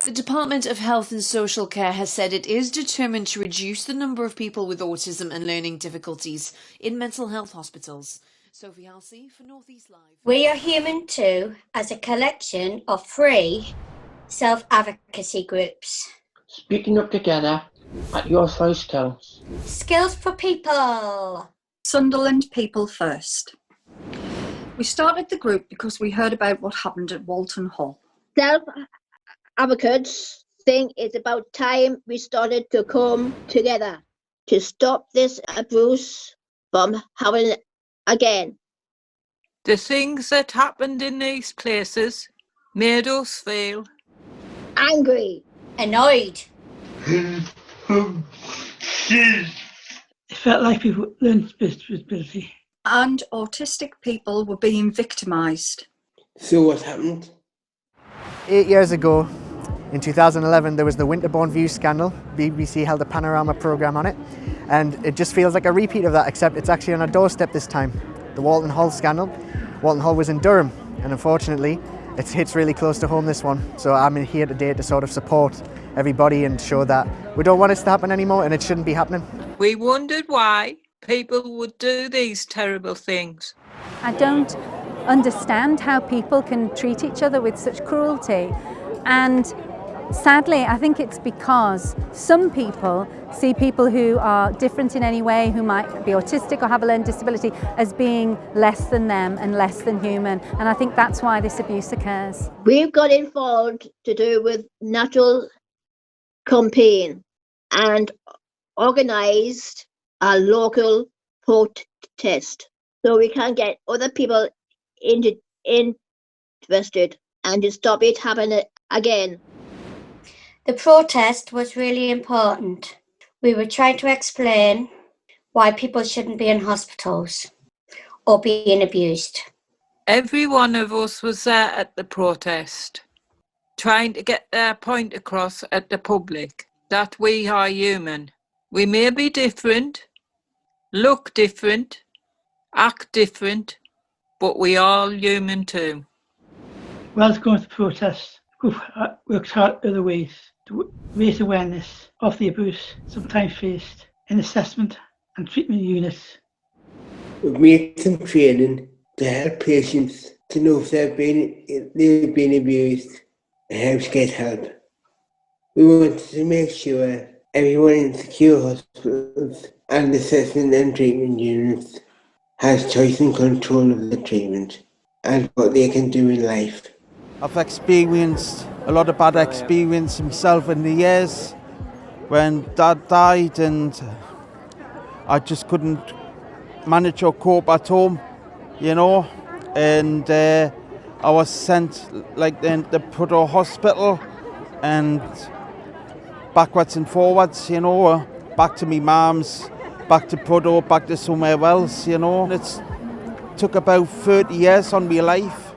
The Department of Health and Social Care has said it is determined to reduce the number of people with autism and learning difficulties in mental health hospitals. Sophie Halsey for North East Live. We Are Human Too as a collection of free self-advocacy groups. Speaking up together at your voice counts. Skills for people. Sunderland People First. We started the group because we heard about what happened at Walton Hall. Self-advocates think it's about time we started to come together to stop this abuse from happening again. The things that happened in these places made us feel Angry, Annoyed. It felt like people with learning disability. And autistic people were being victimised. So what happened? 8 years ago, in 2011, there was the Winterbourne View scandal. BBC held a panorama programme on it, and it just feels like a repeat of that, except it's actually on our doorstep this time. The Walton Hall scandal. Walton Hall was in Durham, and unfortunately, it hits really close to home, this one. So I'm here today to sort of support everybody and show that we don't want this to happen anymore, and it shouldn't be happening. we wondered why people would do these terrible things. I don't understand how people can treat each other with such cruelty, and sadly I think it's because some people see people who are different in any way, who might be autistic or have a learning disability, as being less than them and less than human, and I think that's why this abuse occurs. we've got involved to do with natural campaign and organised a local protest so we can get other people interested and to stop it happening again. The protest was really important. We were trying to explain why people shouldn't be in hospitals or being abused. Every one of us was there at the protest, trying to get their point across at the public that we are human. We may be different, look different, act different, but we are human too. Whilst going to protest, the group worked hard other ways to raise awareness of the abuse sometimes faced in assessment and treatment units. We've made some training to help patients to know if they've been abused and how to get help. We wanted to make sure everyone in secure hospitals and assessment and treatment units has choice and control of the treatment and what they can do in life. I've experienced a lot of bad experience myself in the years when Dad died, and I just couldn't manage or cope at home, you know, and I was sent like then to Prudhoe Hospital and backwards and forwards, you know, back to me mum's, back to Prudhoe, back to somewhere else, you know. It took about 30 years on my life.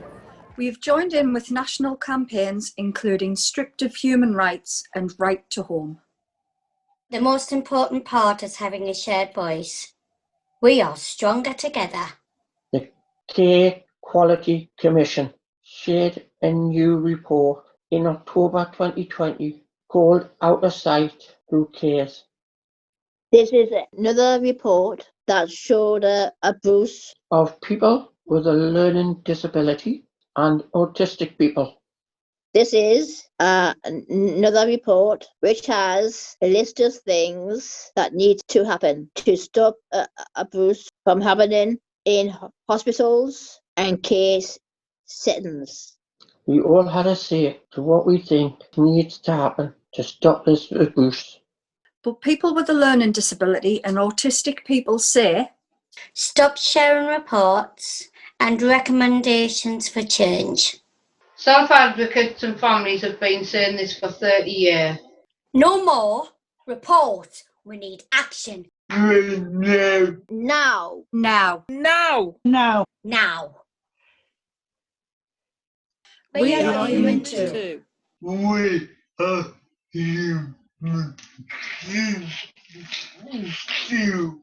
We've joined in with national campaigns including Strict of Human Rights and Right to Home. The most important part is having a shared voice. We are stronger together. The Care Quality Commission shared a new report in October 2020 called Out of Sight, Who Cares? This is another report that showed abuse Of people with a learning disability and autistic people. This is another report which has a list of things that need to happen to stop abuse from happening in hospitals and case settings. We all had a say to what we think needs to happen to stop this abuse. But people with a learning disability and autistic people say, stop sharing reports and recommendations for change. Self-advocates and families have been saying this for 30 years. No more report. We need action. No. Now. now. Now! Now, Now. We are human too. We are human too.